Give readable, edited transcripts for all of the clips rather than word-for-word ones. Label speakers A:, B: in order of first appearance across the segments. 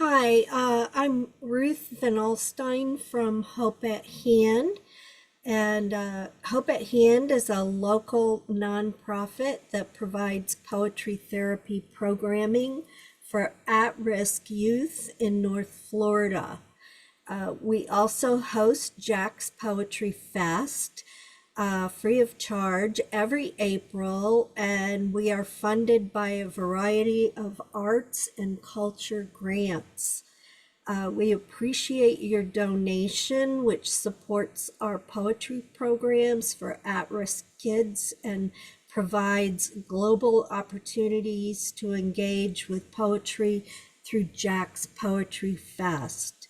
A: Hi, I'm Ruth Van Alstein from Hope at Hand. And Hope at Hand is a local nonprofit that provides poetry therapy programming for at risk youth in North Florida. We also host Jack's Poetry Fest free of charge every April, and we are funded by a variety of arts and culture grants. We appreciate your donation, which supports our poetry programs for at risk kids and provides global opportunities to engage with poetry through Jack's Poetry Fest.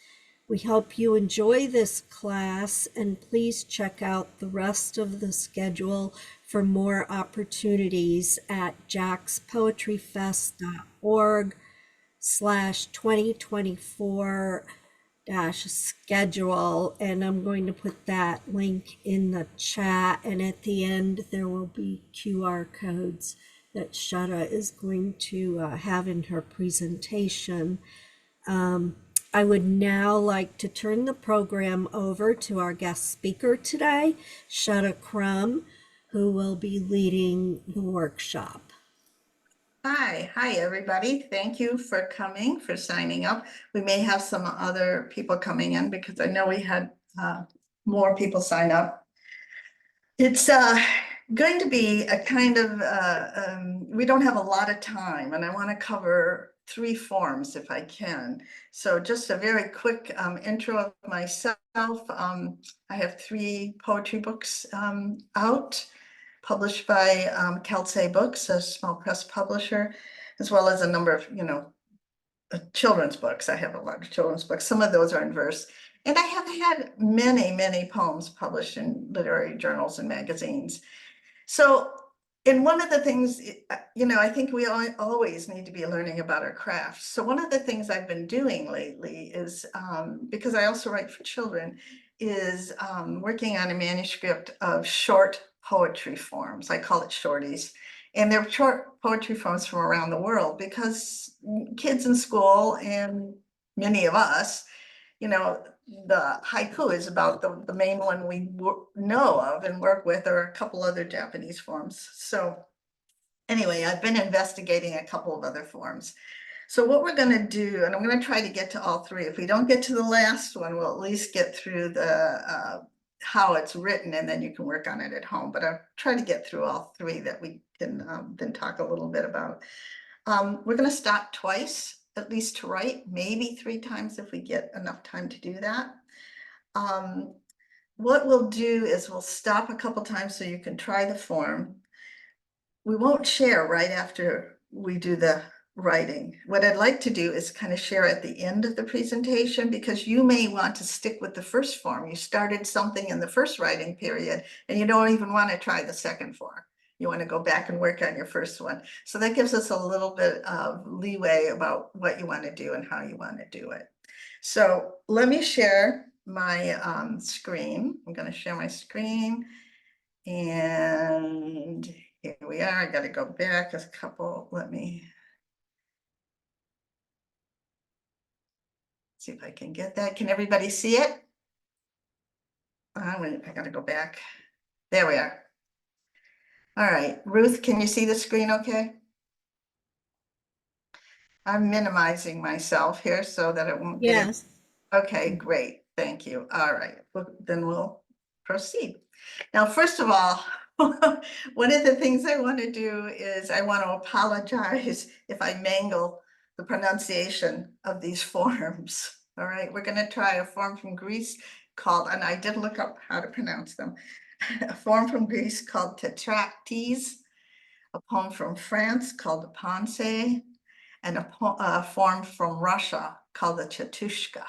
A: We hope you enjoy this class and please check out the rest of the schedule for more opportunities at jackspoetryfest.org/2024 schedule, and I'm going to put that link in the chat, and at the end there will be QR codes that Shutta is going to have in her presentation. I would now like to turn the program over to our guest speaker today, Shutta Crum, who will be leading the workshop.
B: Hi everybody. Thank you for coming, for signing up. We may have some other people coming in because I know we had more people sign up. It's going to be a kind of, we don't have a lot of time and I want to cover 3 forms if I can. So just a very quick intro of myself. I have 3 poetry books out, published by Kelsey Books, a small press publisher, as well as a number of, children's books. I have a lot of children's books. Some of those are in verse. And I have had many poems published in literary journals and magazines. So, and one of the things, I think we always need to be learning about our craft. So one of the things I've been doing lately is, because I also write for children, is working on a manuscript of short poetry forms. I call it shorties. And they're short poetry forms from around the world because kids in school and many of us, the haiku is about the main one we know of and work with, or a couple other Japanese forms. So anyway, I've been investigating a couple of other forms. So what we're going to do, and I'm going to try to get to all 3. If we don't get to the last one, we'll at least get through the how it's written, and then you can work on it at home. But I'll try to get through all 3 that we can then talk a little bit about. We're going to stop twice, at least to write, maybe 3 times if we get enough time to do that. What we'll do is we'll stop a couple times so you can try the form. We won't share right after we do the writing. What I'd like to do is kind of share at the end of the presentation, because you may want to stick with the first form. You started something in the first writing period and you don't even want to try the second form. You want to go back and work on your first one. So that gives us a little bit of leeway about what you want to do and how you want to do it. So let me share my screen. I'm going to share my screen, and here we are. I got to go back a couple. Let me see if I can get that. Can everybody see it? I got to go back. There we are. All right, Ruth, can you see the screen okay? I'm minimizing myself here so that it won't get
A: Yes.
B: Okay, great. Thank you. All right, well, then we'll proceed. Now, first of all, one of the things I want to do is I want to apologize if I mangle the pronunciation of these forms. All right, we're going to try a form from Greece called, and I did look up how to pronounce them, a form from Greece called tetractys, a poem from France called the pensee, and a form from Russia called the chastushka.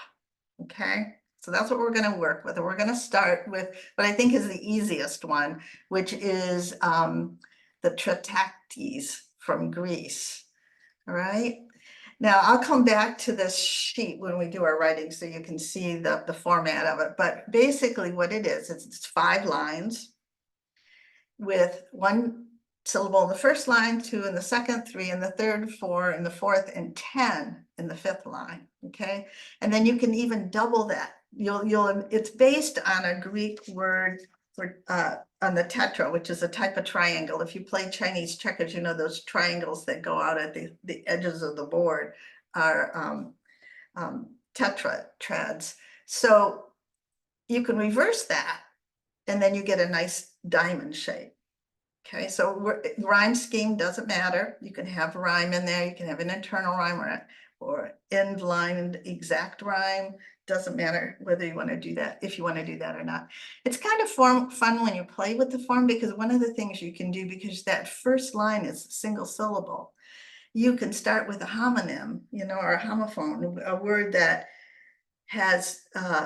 B: Okay, so that's what we're going to work with. And we're going to start with what I think is the easiest one, which is the tetractys from Greece. All right. Now I'll come back to this sheet when we do our writing so you can see the format of it. But basically what it is, it's 5 lines with 1 syllable in the first line, 2 in the second, 3 in the third, 4 in the fourth, and 10 in the fifth line, okay? And then you can even double that. It's based on a Greek word for, on the tetra, which is a type of triangle. If you play Chinese checkers, you know those triangles that go out at the edges of the board are tetratrads. So you can reverse that, and then you get a nice diamond shape. Okay, so rhyme scheme doesn't matter. You can have rhyme in there. You can have an internal rhyme or end line exact rhyme. Doesn't matter whether you want to do that, if you want to do that or not. It's kind of fun when you play with the form, because one of the things you can do, because that first line is single syllable, you can start with a homonym, or a homophone, a word that has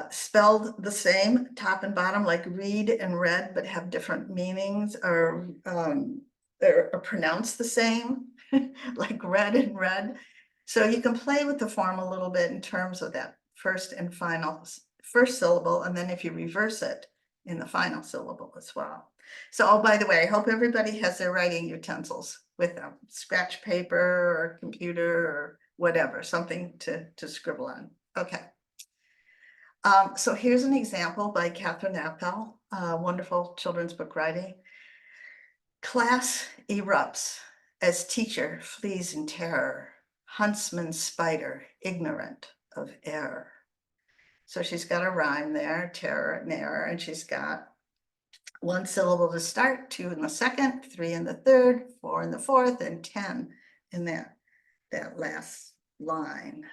B: spelled the same top and bottom, like read and read, but have different meanings, or pronounced the same, like red and red. So you can play with the form a little bit in terms of that first and final first syllable, and then if you reverse it in the final syllable as well. So, oh, by the way, I hope everybody has their writing utensils with them, scratch paper or computer or whatever, something to scribble on. Okay. So here's an example by Catherine Appel, wonderful children's book writing. Class erupts as teacher flees in terror, huntsman spider ignorant of error. So she's got a rhyme there, terror and error, and she's got one syllable to start, 2 in the second, 3 in the third, 4 in the fourth, and 10 in that last line.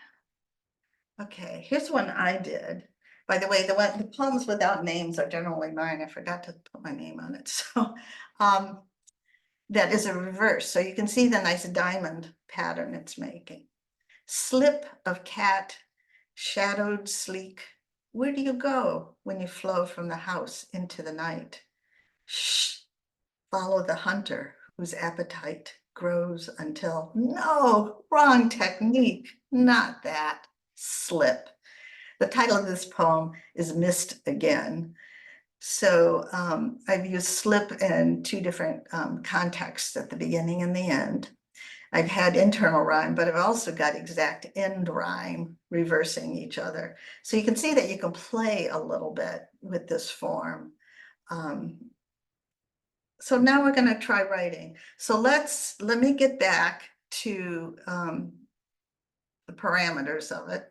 B: Okay, here's one I did. By the way, the poems without names are generally mine. I forgot to put my name on it. So that is a reverse. So you can see the nice diamond pattern it's making. Slip of cat, shadowed sleek. Where do you go when you flow from the house into the night? Shh, follow the hunter whose appetite grows until, no, wrong technique, not that, slip. The title of this poem is Missed Again. So I've used slip in 2 different contexts, at the beginning and the end. I've had internal rhyme, but I've also got exact end rhyme reversing each other. So you can see that you can play a little bit with this form. So now we're going to try writing. So let me get back to the parameters of it.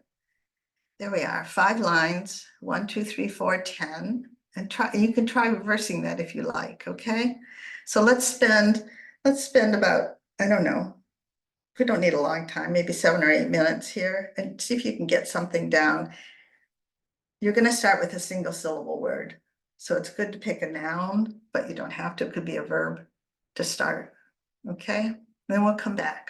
B: There we are, 5 lines, 1, 2, 3, 4, 10, and you can try reversing that if you like, okay? So let's spend about, I don't know, we don't need a long time, maybe 7 or 8 minutes here, and see if you can get something down. You're going to start with a single syllable word. So it's good to pick a noun, but you don't have to. It could be a verb to start, okay? Then we'll come back.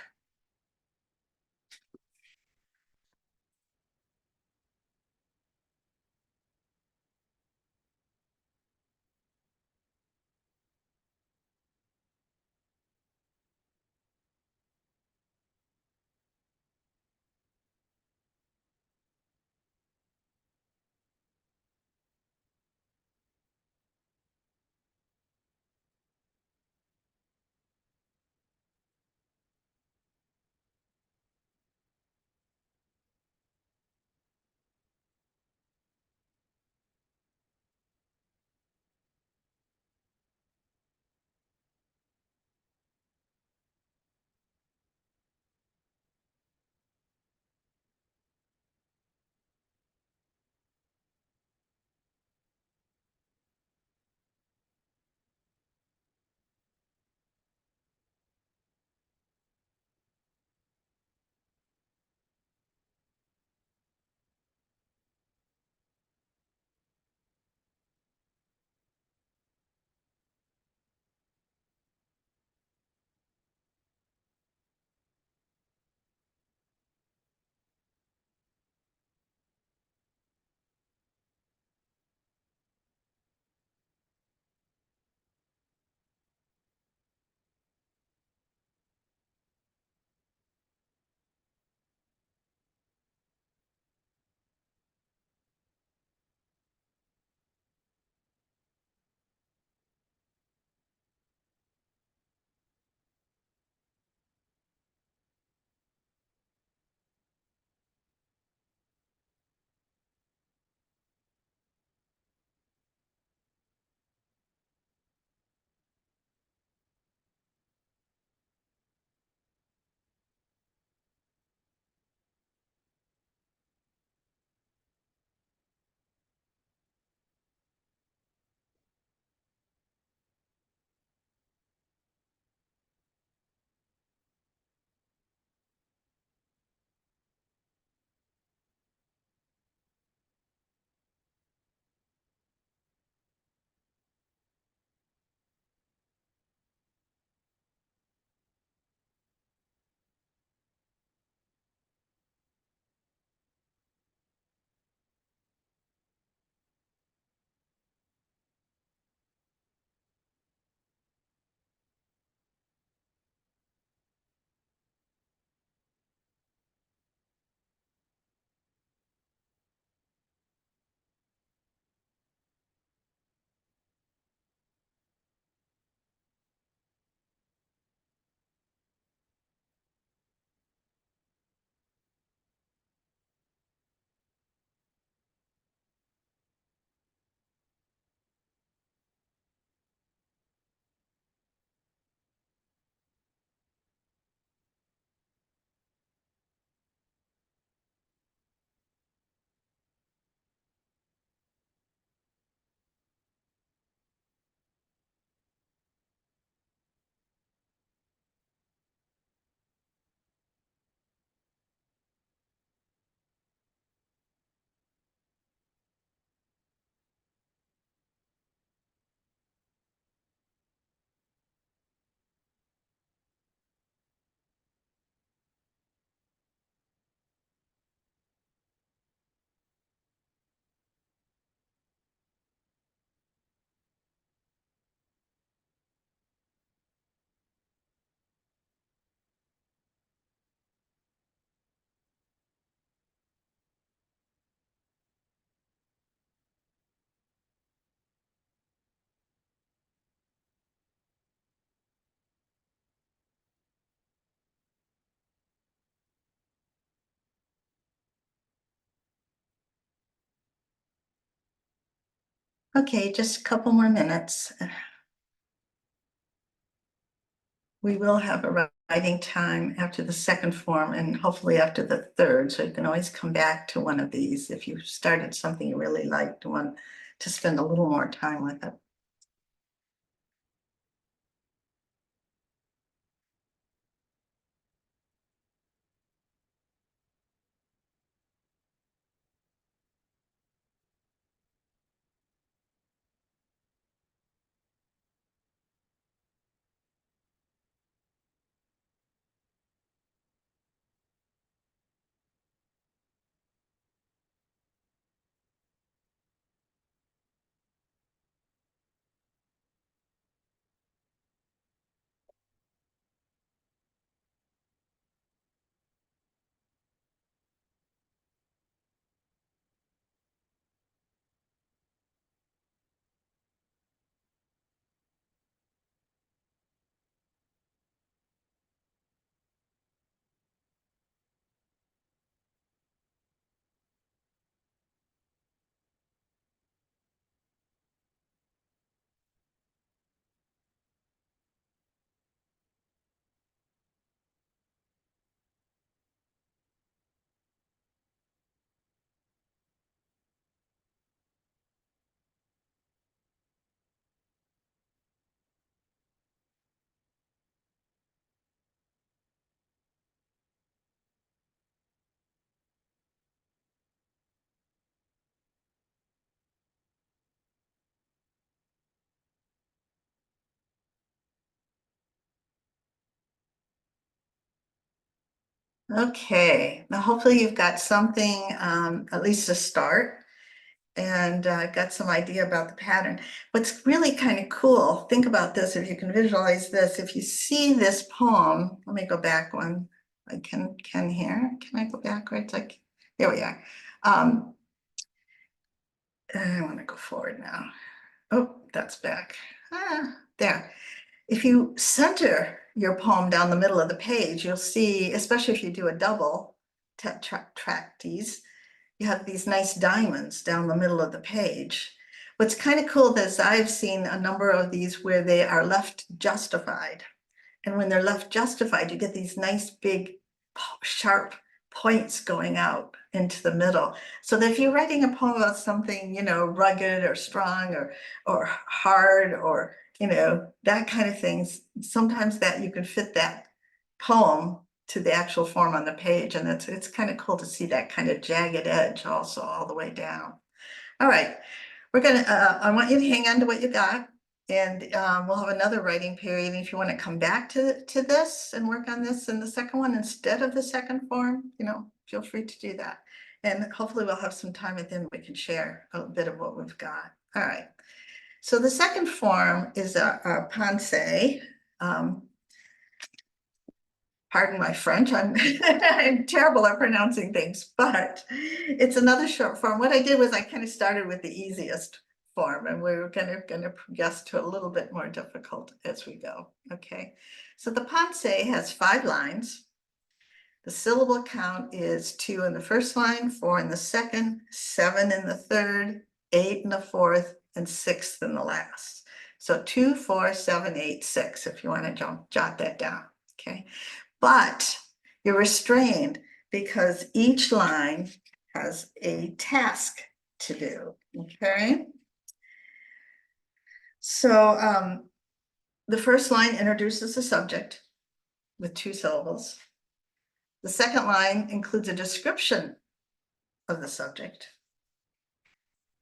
B: Okay, just a couple more minutes. We will have a writing time after the second form and hopefully after the third, so you can always come back to one of these if you started something you really liked, want to spend a little more time with it. Okay, now hopefully you've got something, at least to start, and got some idea about the pattern. What's really kind of cool, think about this, if you can visualize this, if you see this poem, let me go back one. I can here. Can I go backwards? Like, there we are. I want to go forward now. Oh, that's back. There. If you center your poem down the middle of the page, you'll see, especially if you do a double tetractys, you have these nice diamonds down the middle of the page. What's kind of cool is I've seen a number of these where they are left justified. And when they're left justified, you get these nice big sharp points going out into the middle. So that if you're writing a poem about something, you know, rugged or strong or hard or, you know, that kind of things, sometimes that you can fit that poem to the actual form on the page. And it's kind of cool to see that kind of jagged edge also all the way down. All right, we're gonna, I want you to hang on to what you got. And we'll have another writing period. And if you want to come back to this and work on this in the second one instead of the second form, you know, feel free to do that. And hopefully we'll have some time at the end we can share a bit of what we've got. All right. So the second form is a pensee. Pardon my French, I'm terrible at pronouncing things, but it's another short form. What I did was I kind of started with the easiest form and we're gonna progress to a little bit more difficult as we go. Okay, so the pensee has 5 lines. The syllable count is 2 in the first line, 4 in the second, 7 in the third, 8 in the fourth, and 6 in the last. So 2, 4, 7, 8, 6, if you want to jot that down. Okay, but you're restrained because each line has a task to do. Okay, so the first line introduces the subject with 2 syllables. The second line includes a description of the subject.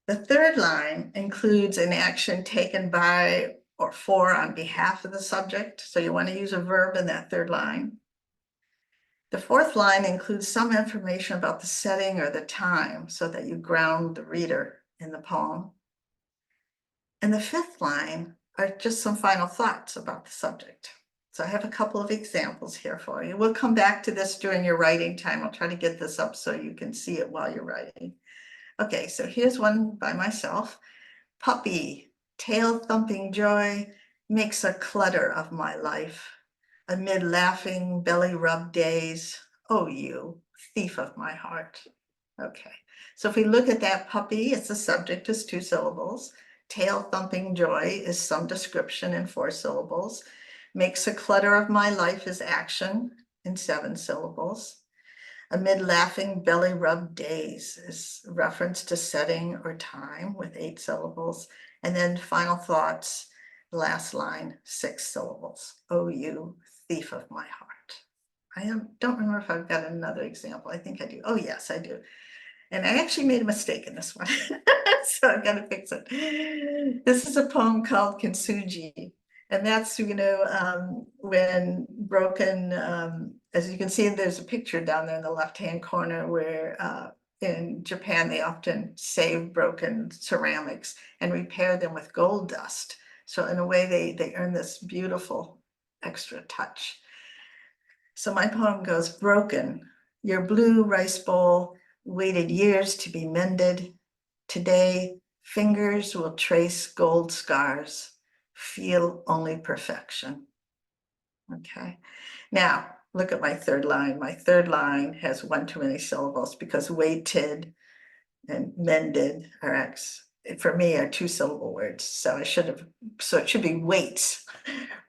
B: The third line includes an action taken by or for on behalf of the subject. So you want to use a verb in that third line. The fourth line includes some information about the setting or the time so that you ground the reader in the poem. And the fifth line are just some final thoughts about the subject. So I have a couple of examples here for you. We'll come back to this during your writing time. I'll try to get this up so you can see it while you're writing. Okay, so here's one by myself. Puppy, tail thumping joy makes a clutter of my life. Amid laughing belly rub days, oh you, thief of my heart. Okay, so if we look at that puppy, it's the subject is 2 syllables. Tail thumping joy is some description in 4 syllables. Makes a clutter of my life is action in 7 syllables. Amid laughing belly rub days is reference to setting or time with 8 syllables. And then final thoughts, last line, 6 syllables. Oh, you thief of my heart. Don't remember if I've got another example. I think I do. Oh, yes, I do. And I actually made a mistake in this one. So I've got to fix it. This is a poem called Kintsugi. And that's, when broken, as you can see, there's a picture down there in the left-hand corner where in Japan, they often save broken ceramics and repair them with gold dust. So in a way, they earn this beautiful extra touch. So my poem goes, broken, your blue rice bowl waited years to be mended. Today, fingers will trace gold scars, feel only perfection. Okay, now look at my third line. My third line has 1 too many syllables because waited and mended are for me are 2-syllable words. So it should be waits.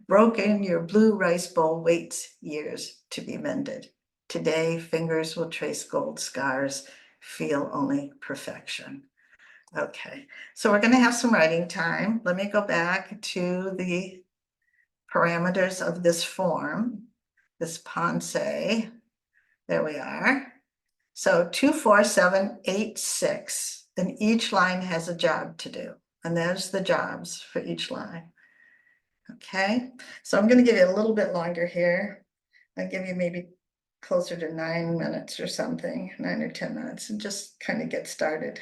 B: Broken, your blue rice bowl waits years to be mended. Today, fingers will trace gold scars, feel only perfection. Okay, so we're going to have some writing time. Let me go back to the parameters of this form, this pensee. There we are. So 2, 4, 7, 8, 6, and each line has a job to do. And there's the jobs for each line. Okay, so I'm going to give you a little bit longer here. I'll give you maybe closer to 9 minutes or something, 9 or 10 minutes, and just kind of get started.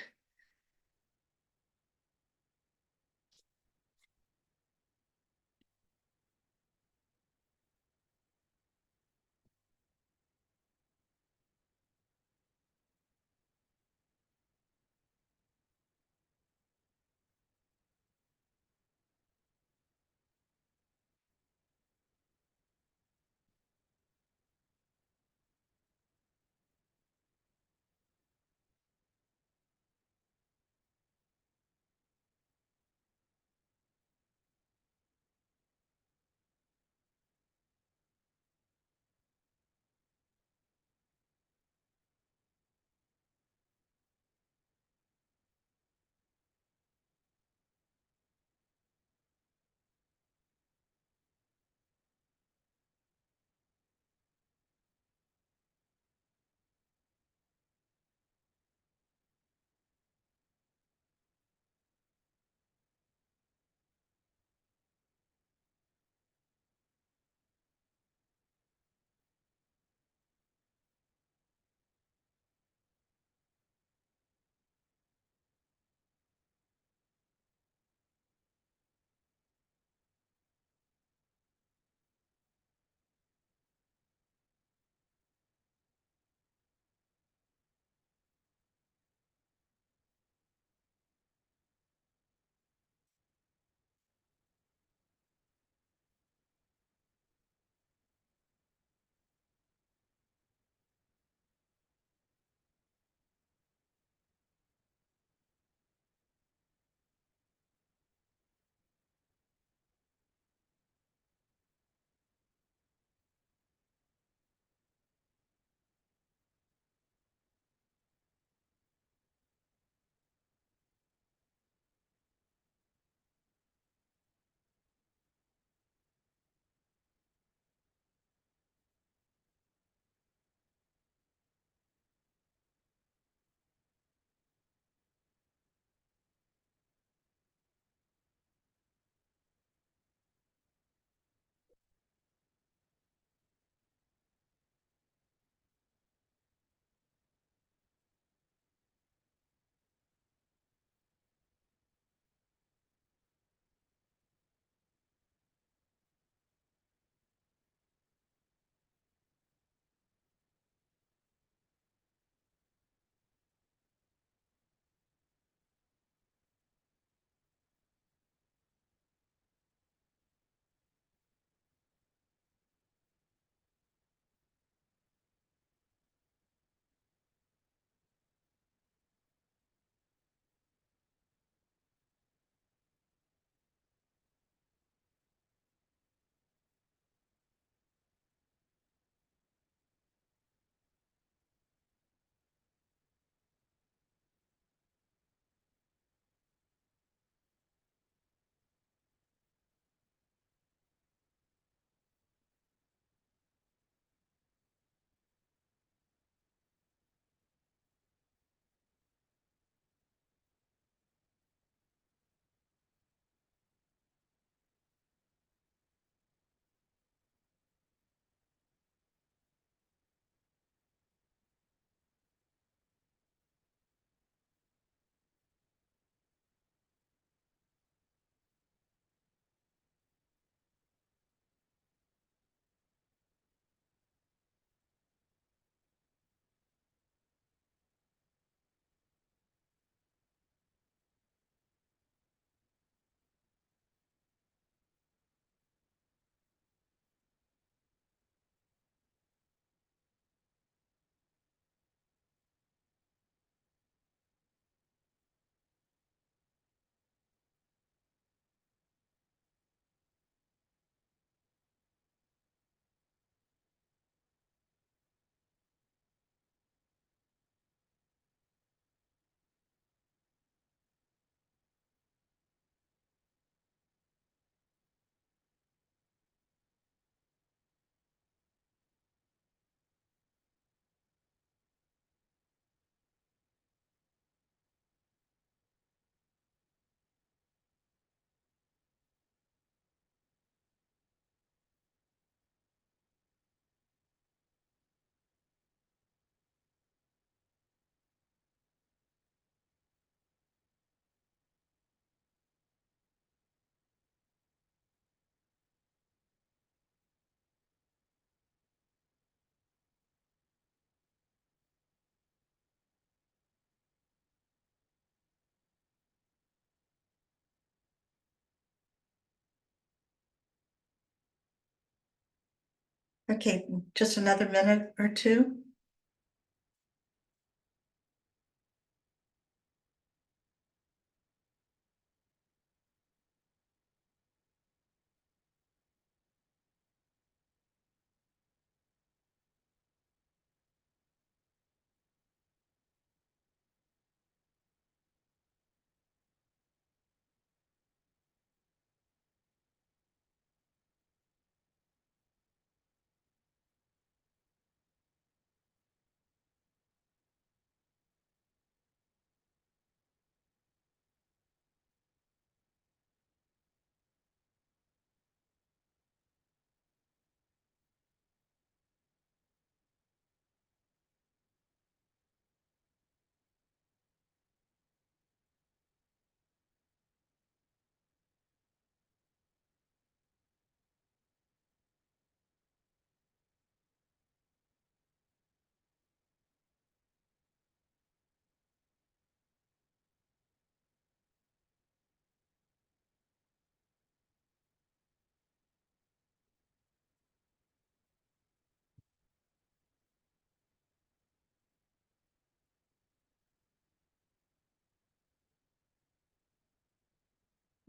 B: Okay, just another minute or two.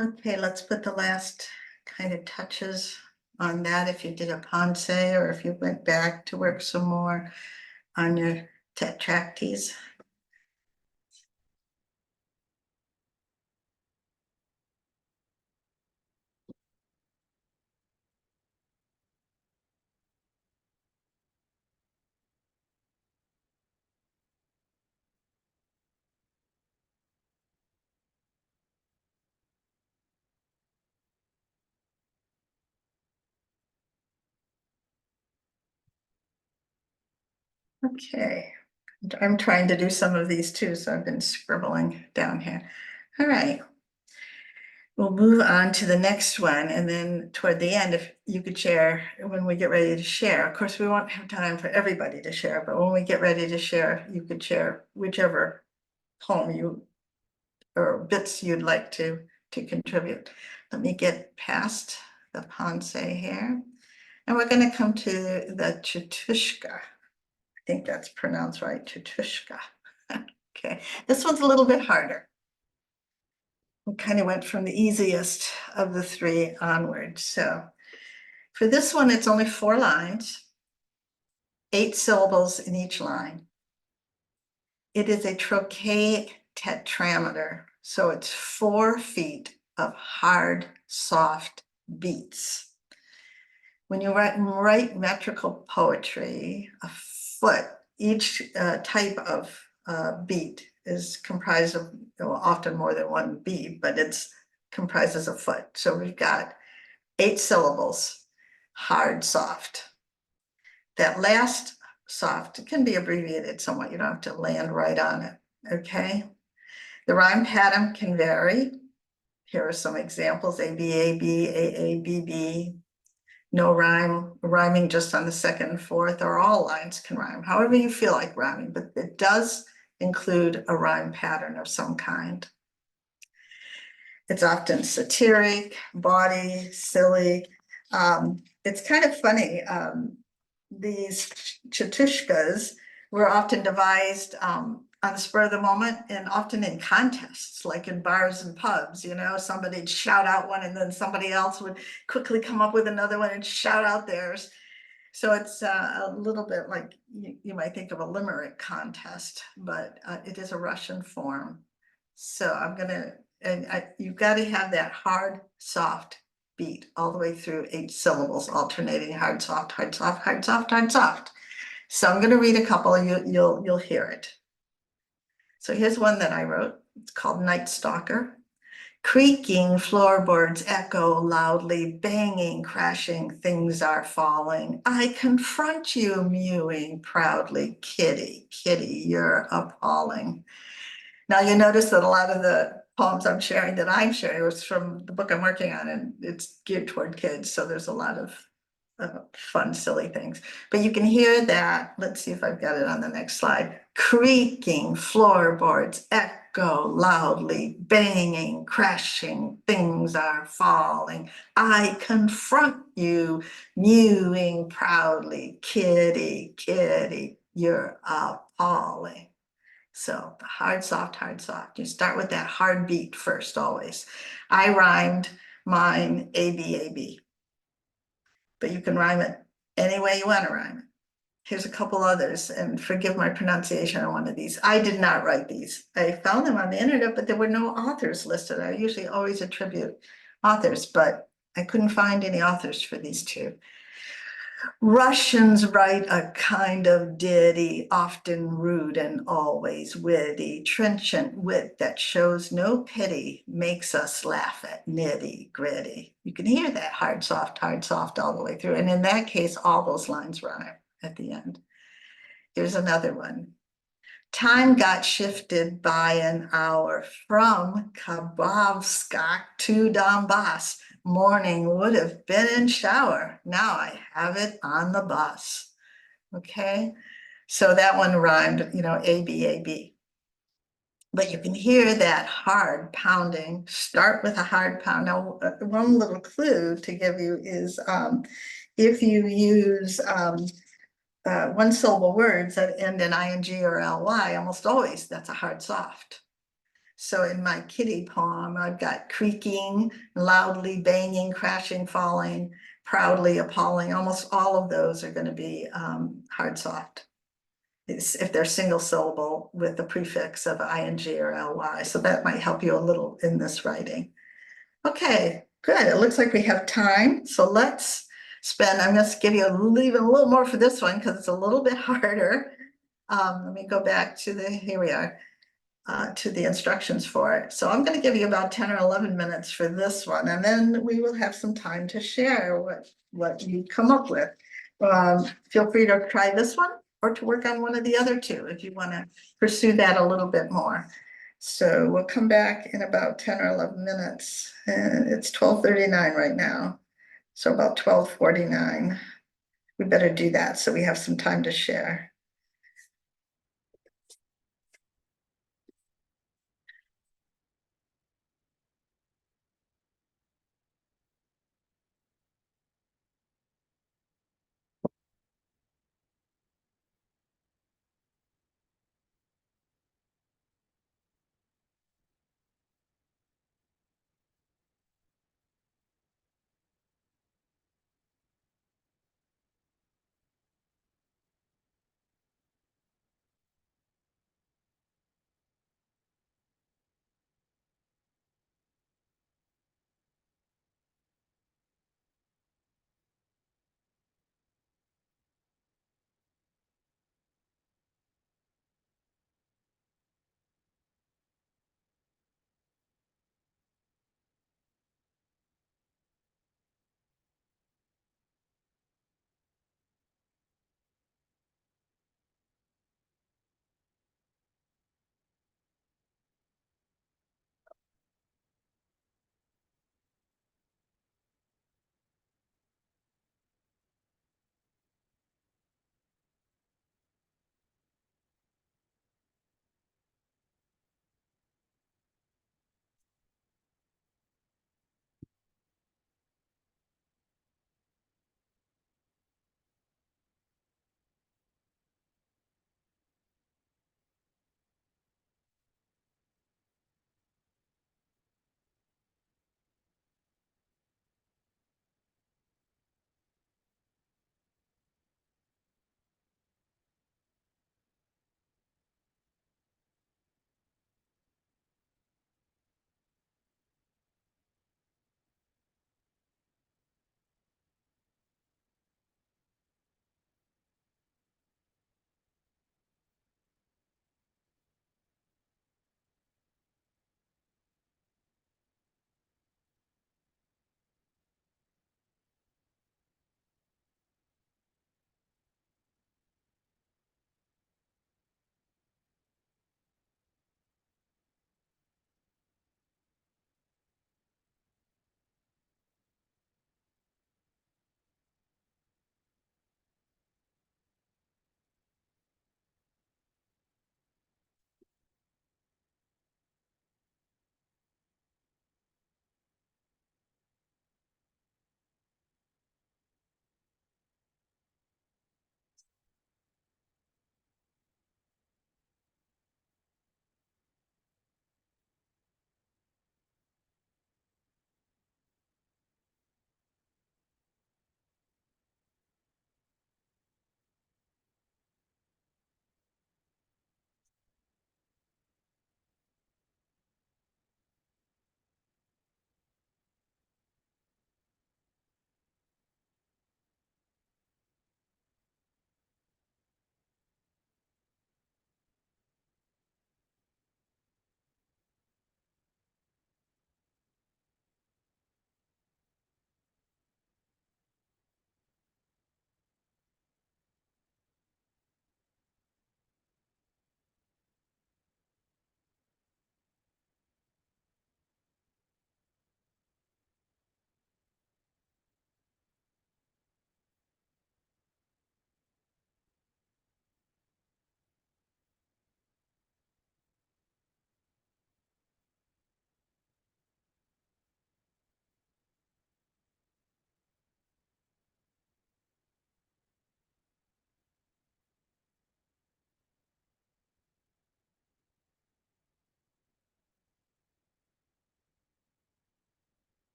B: Okay, let's put the last kind of touches on that. If you did a pensee or if you went back to work some more on your tetractys. Okay, I'm trying to do some of these too, so I've been scribbling down here. All right. We'll move on to the next one, and then toward the end, if you could share, when we get ready to share, of course, we won't have time for everybody to share, but when we get ready to share, you could share whichever poem you or bits you'd like to contribute. Let me get past the pensee here. And we're going to come to the chastushka. I think that's pronounced right, chastushka. Okay, this one's a little bit harder. We kind of went from the easiest of the three onwards. So for this one, it's only 4 lines, 8 syllables in each line. It is a trochaic tetrameter, so it's 4 feet of hard, soft beats. When you write metrical poetry, a foot, each type of beat is comprised of, often more than one beat, but it's comprises a foot. So we've got 8 syllables, hard, soft. That last soft can be abbreviated somewhat. You don't have to land right on it, okay? The rhyme pattern can vary. Here are some examples: A, B, A, B, A, A, B, B. No rhyming just on the second and fourth, or all lines can rhyme, however you feel like rhyming, but it does include a rhyme pattern of some kind. It's often satiric, bawdy, silly. It's kind of funny. These chastushkas were often devised on the spur of the moment and often in contests, like in bars and pubs. You know, somebody'd shout out one and then somebody else would quickly come up with another one and shout out theirs. So it's a little bit like you might think of a limerick contest, but it is a Russian form. So I'm gonna, you've got to have that hard, soft beat all the way through 8 syllables, alternating hard, soft, hard, soft, hard, soft, hard, soft. So I'm gonna read a couple, you'll hear it. So here's one that I wrote. It's called Night Stalker. Creaking floorboards echo loudly, banging, crashing, things are falling. I confront you, mewing proudly. Kitty, kitty, you're appalling. Now you notice that a lot of the poems I'm sharing was from the book I'm working on, and it's geared toward kids. So there's a lot of fun, silly things. But you can hear that. Let's see if I've got it on the next slide. Creaking floorboards echo loudly, banging, crashing, things are falling. I confront you, mewing proudly, kitty, kitty, you're appalling. So hard, soft, hard, soft. You start with that hard beat first, always. I rhymed mine A-B, but you can rhyme it any way you want to rhyme it. Here's a couple others, and forgive my pronunciation on one of these. I did not write these. I found them on the internet, but there were no authors listed. I usually always attribute authors, but I couldn't find any authors for these two. Russians write a kind of ditty, often rude and always witty, trenchant wit that shows no pity, makes us laugh at nitty gritty. You can hear that hard, soft all the way through. And in that case, all those lines rhyme at the end. Here's another one. Time got shifted by an hour from Khabrovsk to Donbass. Morning would have been in shower. Now I have it on the bus. Okay, so that one rhymed, you know, A-B. But you can hear that hard pounding. Start with a hard pound. Now, one little clue to give you is if you use one syllable words that end in ing or ly, almost always that's a hard soft. So in my kitty poem, I've got creaking, loudly banging, crashing, falling, proudly appalling. Almost all of those are going to be hard soft. If they're single syllable with the prefix of ing or ly. So that might help you a little in this writing. Okay, good. It looks like we have time. So let's spend, I'm going to give you even a little more for this one because it's a little bit harder. Let me go back to here we are, to the instructions for it. So I'm going to give you about 10 or 11 minutes for this one, and then we will have some time to share what you come up with. Feel free to try this one or to work on one of the other two if you want to pursue that a little bit more. So we'll come back in about 10 or 11 minutes, and it's 12:39 right now. So about 12:49, we better do that so we have some time to share.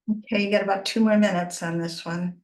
B: Okay, you got about 2 more minutes on this one.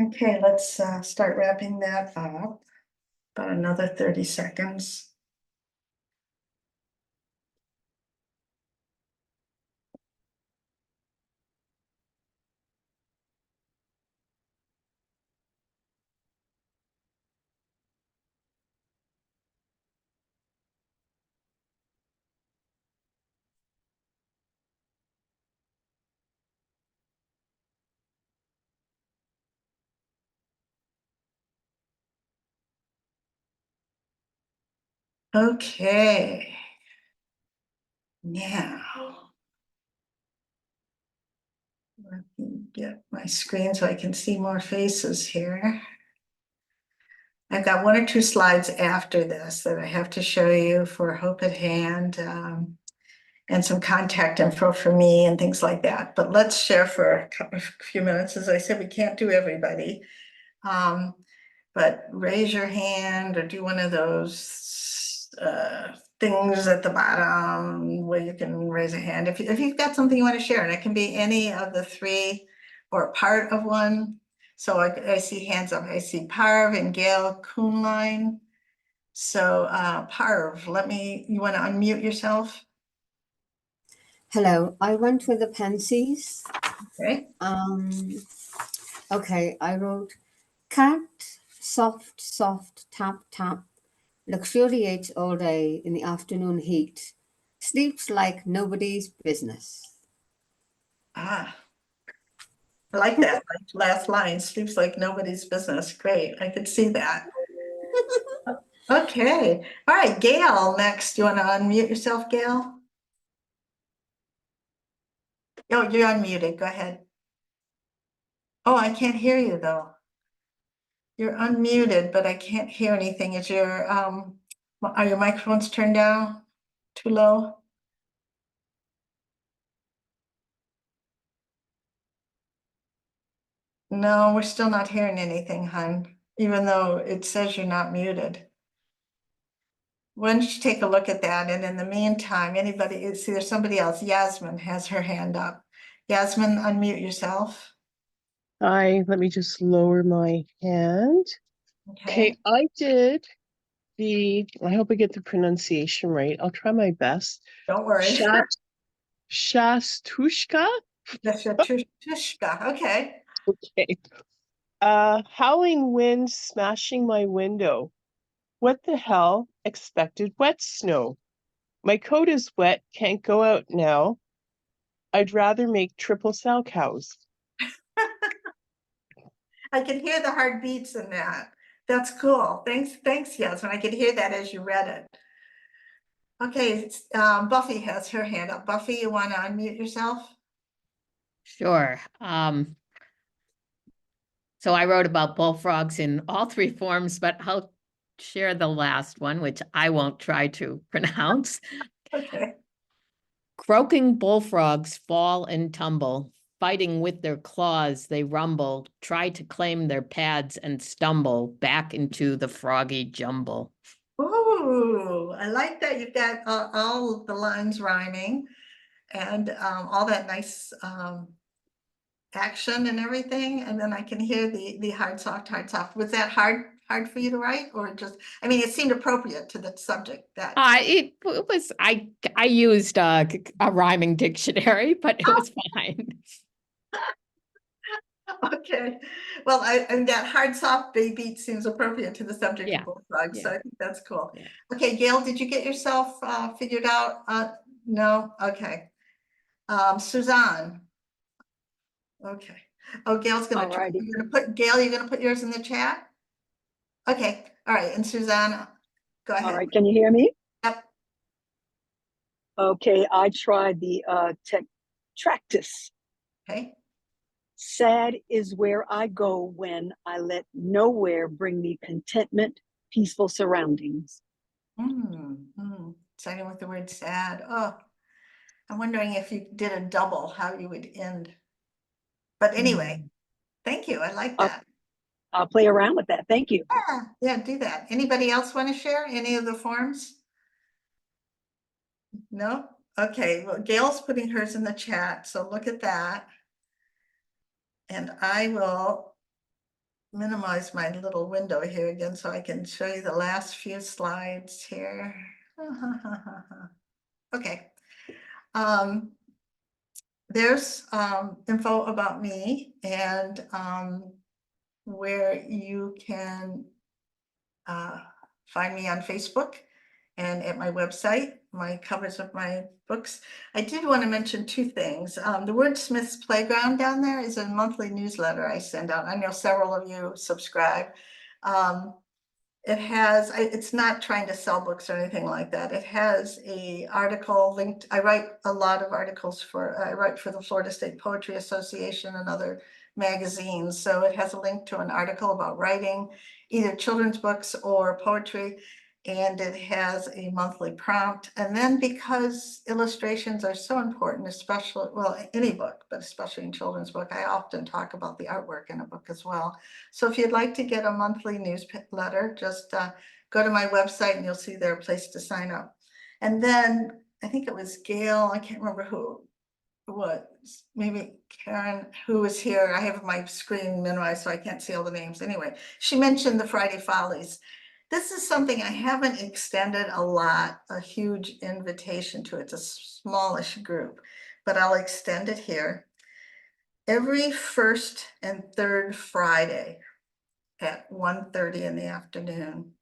B: Okay, let's start wrapping that up. About another 30 seconds. Okay. Now. Let me get my screen so I can see more faces here. I've got 1 or 2 slides after this that I have to show you for Hope at Hand, and some contact info for me and things like that. But let's share for a few minutes. As I said, we can't do everybody. But raise your hand or do one of those things at the bottom where you can raise a hand if you've got something you want to share, and it can be any of the 3 or part of one. So I see hands up. I see Parv and Gail Kuhnlein. So Parv, you want to unmute yourself?
C: Hello, I went with the pensies.
B: Okay.
C: Okay, I wrote cat, soft, soft, tap, tap, luxuriates all day in the afternoon heat, sleeps like nobody's business.
B: I like that. Like last line, sleeps like nobody's business. Great. I could see that. Okay. All right, Gail, next. You want to unmute yourself, Gail? Oh, you're unmuted. Go ahead. Oh, I can't hear you though. You're unmuted, but I can't hear anything. Are your microphones turned down? Too low? No, we're still not hearing anything, hon, even though it says you're not muted. Why don't you take a look at that? And in the meantime, see, there's somebody else. Yasmin has her hand up. Yasmin, unmute yourself.
D: Hi, let me just lower my hand. Okay, I did I hope I get the pronunciation right. I'll try my best.
B: Don't worry.
D: Chastushka?
B: That's your tushka. Okay.
D: Okay. Howling wind smashing my window. What the hell? Expected wet snow. My coat is wet, can't go out now. I'd rather make triple sow cows.
B: I can hear the heartbeats in that. That's cool. Thanks, Yasmin. I could hear that as you read it. Okay, Buffy has her hand up. Buffy, you want to unmute yourself?
E: Sure. So I wrote about bullfrogs in all 3 forms, but I'll share the last one, which I won't try to pronounce.
B: Okay.
E: Croaking bullfrogs fall and tumble, fighting with their claws, they rumble, try to claim their pads and stumble back into the froggy jumble.
B: Ooh, I like that. You've got all the lines rhyming and all that nice action and everything, and then I can hear the hard, soft, hard, soft. Was that hard for you to write, or just, I mean, it seemed appropriate to the subject that.
E: It was, I used a rhyming dictionary, but it was fine.
B: Okay, well, and that hard, soft beat seems appropriate to the subject
E: Yeah,
B: of bullfrogs, so
E: yeah,
B: I think that's cool.
E: yeah.
B: Okay, Gail, did you get yourself figured out? No, okay. Suzanne. Okay. Oh, Gail's gonna try.
F: Alrighty.
B: Gail, you're gonna put yours in the chat? Okay, all right, and Suzanne, go
F: All
B: ahead.
F: right, can you hear me?
B: Yep.
F: Okay, I tried the tetractys.
B: Okay.
F: Sad is where I go when I let nowhere bring me contentment, peaceful surroundings.
B: Starting with the word sad. Oh, I'm wondering if you did a double, how you would end. But anyway, thank you. I like
F: I'll,
B: that.
F: I'll play around with that. Thank you.
B: Yeah, do that. Anybody else want to share any of the forms? No? Okay, well, Gail's putting hers in the chat, so look at that. And I will minimize my little window here again so I can show you the last few slides here. Okay. There's info about me and where you can find me on Facebook and at my website, my covers of my books. I did want to mention two things. The Wordsmith's Playground down there is a monthly newsletter I send out. I know several of you subscribe. It has, it's not trying to sell books or anything like that. It has a article linked. I write a lot of articles I write for the Florida State Poetry Association and other magazines. So it has a link to an article about writing, either children's books or poetry. And it has a monthly prompt. And then because illustrations are so important, especially, well, any book, but especially in children's book, I often talk about the artwork in a book as well. So if you'd like to get a monthly newsletter, just go to my website and you'll see there a place to sign up. And then I think it was Gail, I can't remember who it was, maybe Karen, who was here. I have my screen minimized so I can't see all the names. Anyway, she mentioned the Friday Follies. This is something I haven't extended a huge invitation to. It's a smallish group, but I'll extend it here. Every first and third Friday at 1:30 in the afternoon,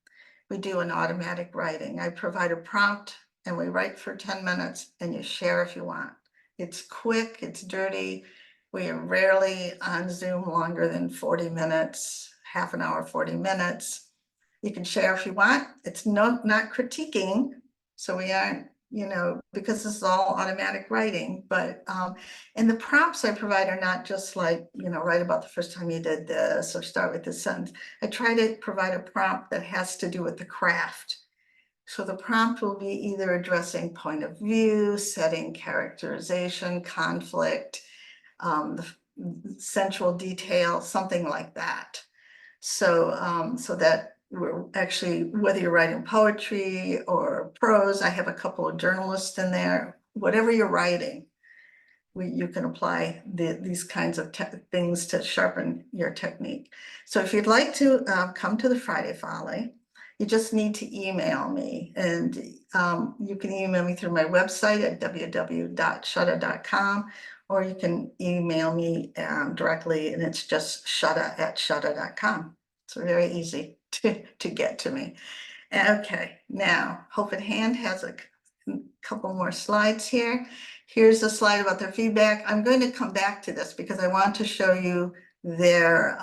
B: we do an automatic writing. I provide a prompt and we write for 10 minutes and you share if you want. It's quick, it's dirty. We are rarely on Zoom longer than 40 minutes, half an hour, 40 minutes. You can share if you want. It's not critiquing. So we aren't, because this is all automatic writing, but, and the prompts I provide are not just like, write about the first time you did this or start with this sentence. I try to provide a prompt that has to do with the craft. So the prompt will be either addressing point of view, setting, characterization, conflict, central detail, something like that. So, so that we're actually, whether you're writing poetry or prose, I have a couple of journalists in there, whatever you're writing, you can apply these kinds of things to sharpen your technique. So if you'd like to come to the Friday Folly, you just need to email me, and you can email me through my website at www.shutta.com, or you can email me directly, and it's just shutta@shutta.com. It's very easy to get to me. Okay, now Hope at Hand has a couple more slides here. Here's a slide about their feedback. I'm going to come back to this because I want to show you their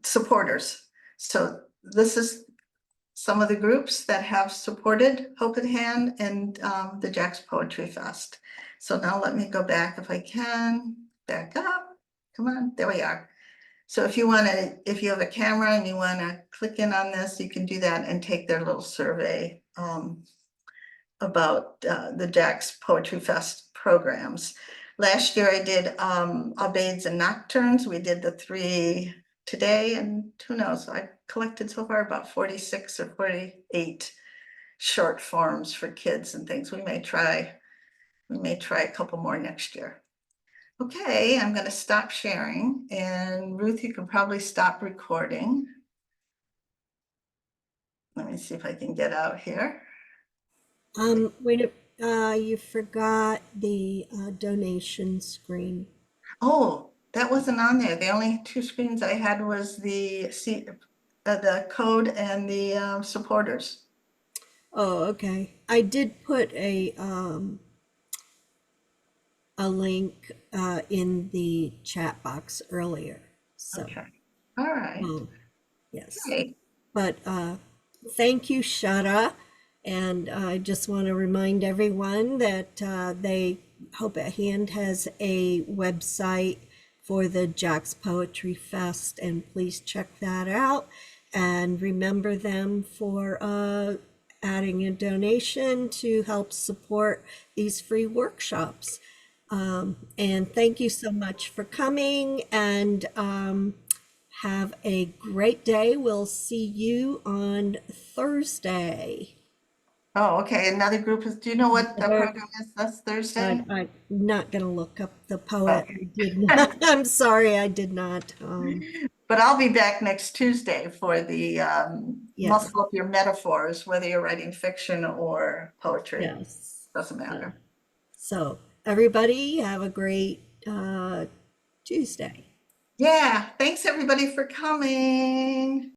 B: supporters. So this is some of the groups that have supported Hope at Hand and the Jack's Poetry Fest. So now let me go back if I can, back up. Come on, there we are. So if you have a camera and you want to click in on this, you can do that and take their little survey about the Jack's Poetry Fest programs. Last year I did Obades and Nocturnes. We did the 3 today, and who knows, I collected so far about 46 or 48 short forms for kids and things. We may try a couple more next year. Okay, I'm gonna stop sharing, and Ruth, you can probably stop recording. Let me see if I can get out here.
A: Wait, you forgot the donation screen.
B: Oh, that wasn't on there. The only two screens I had was the code and the supporters.
A: Oh, okay. I did put a link in the chat box earlier. So,
B: Okay, all right,
A: yes.
B: great.
A: But thank you, Shutta. And I just want to remind everyone that Hope at Hand has a website for the Jack's Poetry Fest, and please check that out. And remember them for adding a donation to help support these free workshops. And thank you so much for coming, and have a great day. We'll see you on Thursday.
B: Oh, okay, another group is, do you know what the
A: Another-
B: program is this Thursday?
A: I'm not going to look up the poet.
B: Okay.
A: I did not. I'm sorry, I did not.
B: But I'll be back next Tuesday for the
A: Yes.
B: muscle up your metaphors, whether you're writing fiction or poetry,
A: Yes.
B: doesn't matter.
A: So everybody have a great Tuesday.
B: Yeah, thanks everybody for coming.